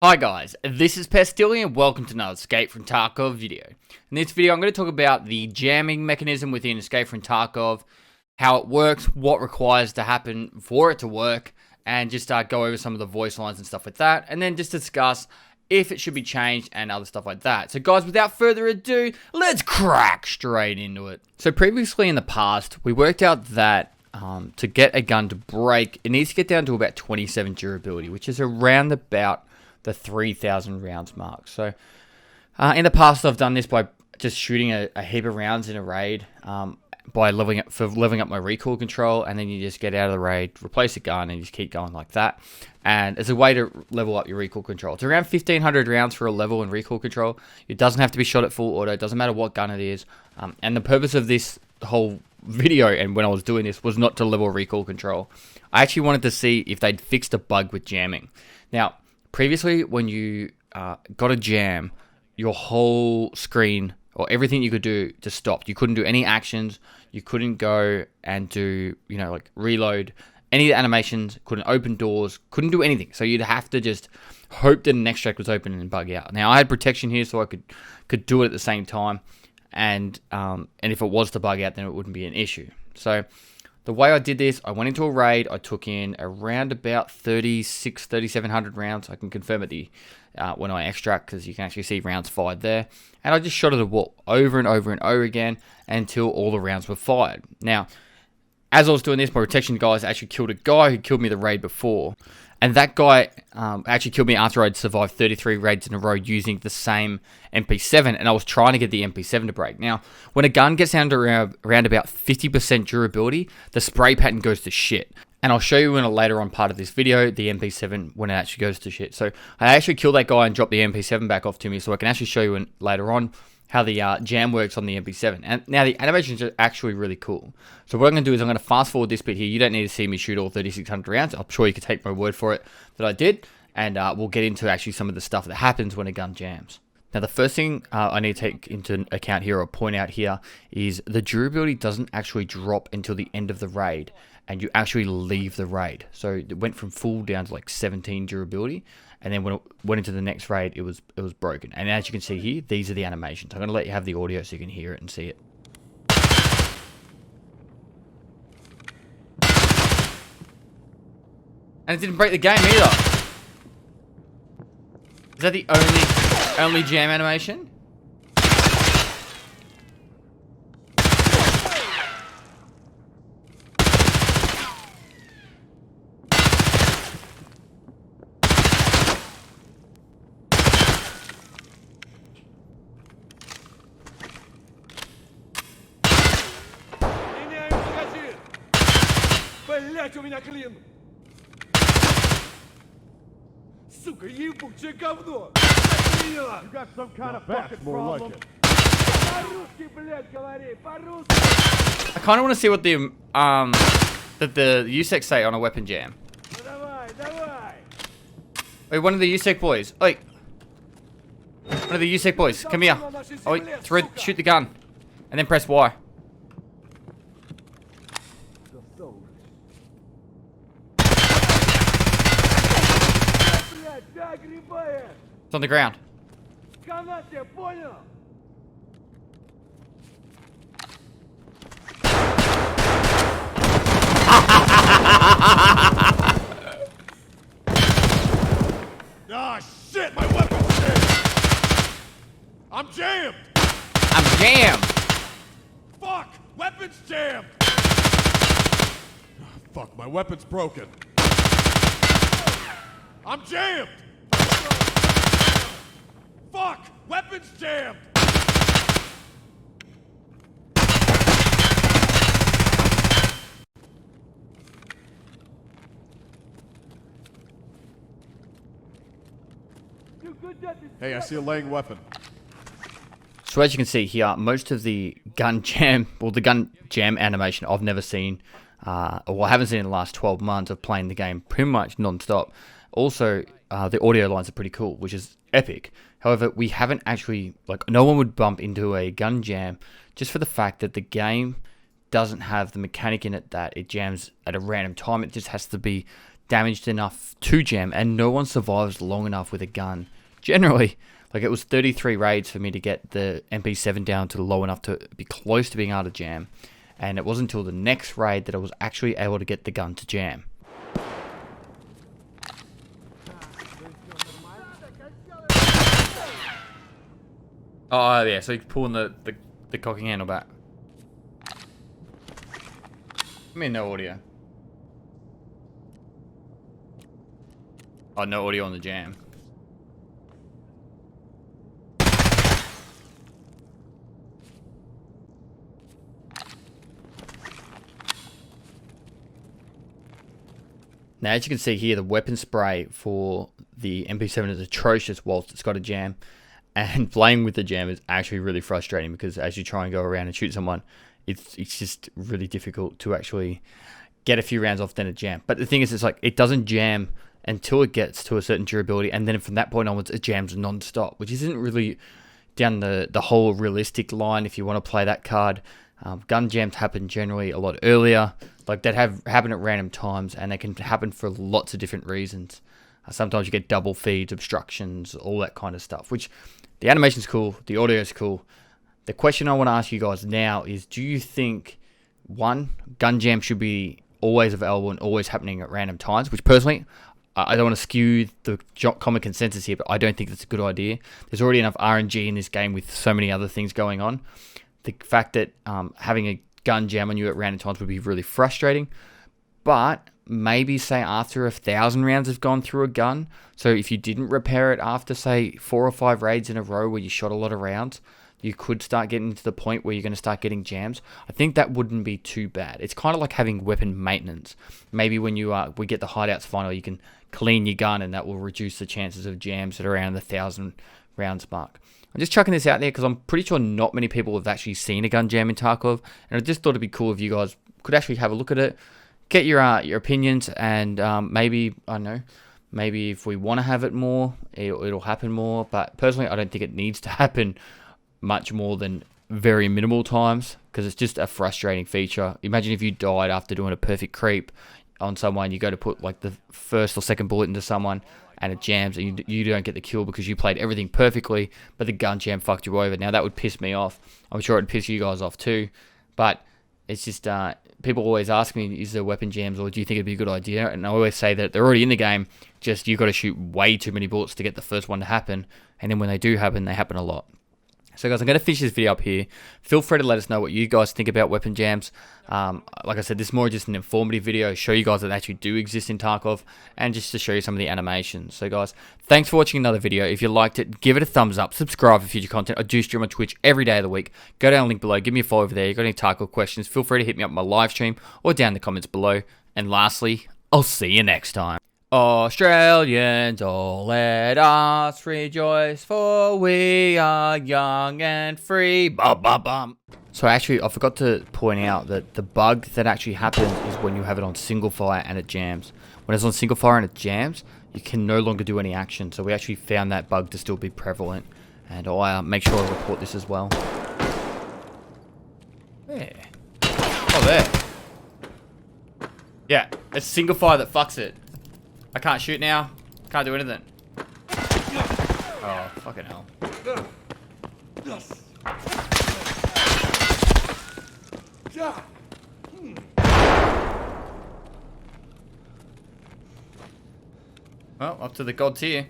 Hi guys, this is Pestily and welcome to another Escape from Tarkov video. In this video I'm going to talk about the jamming mechanism within Escape from Tarkov, how it works, what requires to happen for it to work, and just go over some of the voice lines and stuff like that, and then just discuss if it should be changed and other stuff like that. So guys, without further ado, let's crack straight into it. So previously in the past, we worked out that to get a gun to break, it needs to get down to about 27 durability, which is around about the 3,000 rounds mark. So in the past I've done this by just shooting a heap of rounds in a raid by leveling up my recoil control, and then you just get out of the raid, replace the gun, and you just keep going like that. And it's a way to level up your recoil control. It's around 1,500 rounds for a level in recoil control. It doesn't have to be shot at full auto. It doesn't matter what gun it is. And the purpose of this whole video and when I was doing this was not to level recoil control. I actually wanted to see if they'd fixed a bug with jamming. Now, previously, when you got a jam, your whole screen or everything you could do just stopped. You couldn't do any actions. You couldn't go and do, like reload. Any of the animations, couldn't open doors, couldn't do anything. So you'd have to just hope that an extract was open and bug out. Now, I had protection here so I could do it at the same time. And if it was to bug out, then it wouldn't be an issue. So the way I did this, I went into a raid. I took in around about 3,700 rounds. I can confirm it when I extract, because you can actually see rounds fired there. And I just shot at a wall over and over and over again until all the rounds were fired. Now, as I was doing this, my protection guys actually killed a guy who killed me the raid before. And that guy actually killed me after I'd survived 33 raids in a row using the same MP7, and I was trying to get the MP7 to break. Now, when a gun gets down to around about 50% durability, the spray pattern goes to shit. And I'll show you in a later on part of this video, the MP7, when it actually goes to shit. So I actually killed that guy and dropped the MP7 back off to me, so I can actually show you later on how the jam works on the MP7. And now the animations are actually really cool. So what I'm going to do is I'm going to fast forward this bit here. You don't need to see me shoot all 3,600 rounds. I'm sure you can take my word for it that I did. And we'll get into actually some of the stuff that happens when a gun jams. Now the first thing I need to take into account here or point out here is the durability doesn't actually drop until the end of the raid. And you actually leave the raid. So it went from full down to like 17 durability. And then when it went into the next raid, it was broken. And as you can see here, these are the animations. I'm going to let you have the audio so you can hear it and see it. And it didn't break the game either. Is that the only jam animation? Блять, у меня клин! Сука, ебучее говно! You got some kind of fucking problem? По-русски, блять, говори, по-русски! I kind of want to see what the USEC say on a weapon jam. Давай, давай! Wait, one of the USEC boys. Wait. One of the USEC boys. Come here. Oh, wait. Shoot the gun. And then press Y. It's on the ground. Ah, shit, my weapon's jammed! I'm jammed! I'm jammed! Fuck! Weapon's jammed! Fuck, my weapon's broken. I'm jammed! Fuck! Weapon's jammed! Hey, I see a laying weapon. So as you can see here, most of the gun jam, animation I've never seen, or I haven't seen in the last 12 months of playing the game pretty much non-stop. Also, the audio lines are pretty cool, which is epic. However, we haven't actually, no one would bump into a gun jam just for the fact that the game doesn't have the mechanic in it that it jams at a random time. It just has to be damaged enough to jam, and no one survives long enough with a gun. Generally, like, it was 33 raids for me to get the MP7 down to low enough to be close to being able to jam. And it wasn't until the next raid that I was actually able to get the gun to jam. Oh yeah, so you're pulling the cocking handle back. I mean, no audio. Oh, no audio on the jam. Now, as you can see here, the weapon spray for the MP7 is atrocious whilst it's got a jam. And playing with the jam is actually really frustrating because as you try and go around and shoot someone, it's just really difficult to actually get a few rounds off then a jam. But the thing is, it's like, it doesn't jam until it gets to a certain durability, and then from that point onwards, it jams non-stop, which isn't really down the whole realistic line if you want to play that card. Gun jams happen generally a lot earlier. Like, that happen at random times, and they can happen for lots of different reasons. Sometimes you get double feeds, obstructions, all that kind of stuff, which the animation's cool, the audio's cool. The question I want to ask you guys now is, do you think, one, gun jam should be always available and always happening at random times? Which personally, I don't want to skew the common consensus here, but I don't think that's a good idea. There's already enough RNG in this game with so many other things going on. The fact that having a gun jam on you at random times would be really frustrating. But maybe, say, after 1,000 rounds have gone through a gun, so if you didn't repair it after, say, 4 or 5 raids in a row where you shot a lot of rounds, you could start getting to the point where you're going to start getting jams. I think that wouldn't be too bad. It's kind of like having weapon maintenance. Maybe when we get the hideouts final, you can clean your gun, and that will reduce the chances of jams at around the 1,000 rounds mark. I'm just chucking this out there because I'm pretty sure not many people have actually seen a gun jam in Tarkov, and I just thought it'd be cool if you guys could actually have a look at it, get your opinions, and maybe, I don't know, maybe if we want to have it more, it'll happen more. But personally, I don't think it needs to happen much more than very minimal times, because it's just a frustrating feature. Imagine if you died after doing a perfect creep on someone, you go to put like the first or second bullet into someone, and it jams, and you don't get the kill because you played everything perfectly, but the gun jam fucked you over. Now, that would piss me off. I'm sure it'd piss you guys off too. But it's just, people always ask me, is there weapon jams, or do you think it'd be a good idea? And I always say that they're already in the game, just you got to shoot way too many bullets to get the first one to happen. And then when they do happen, they happen a lot. So guys, I'm going to finish this video up here. Feel free to let us know what you guys think about weapon jams. Like I said, this is more just an informative video, show you guys that they actually do exist in Tarkov, and just to show you some of the animations. So guys, thanks for watching another video. If you liked it, give it a thumbs up, subscribe for future content. I do stream on Twitch every day of the week. Go down the link below, give me a follow over there. You got any Tarkov questions, feel free to hit me up on my live stream or down in the comments below. And lastly, I'll see you next time. Australians, all let us rejoice, for we are young and free. Bum, bum, bum. So actually, I forgot to point out that the bug that actually happens is when you have it on single fire and it jams. When it's on single fire and it jams, you can no longer do any action. So we actually found that bug to still be prevalent, and I'll make sure I report this as well. There. Oh, there. Yeah, it's single fire that fucks it. I can't shoot now. Can't do anything. Oh, fucking hell. Well, up to the god tier.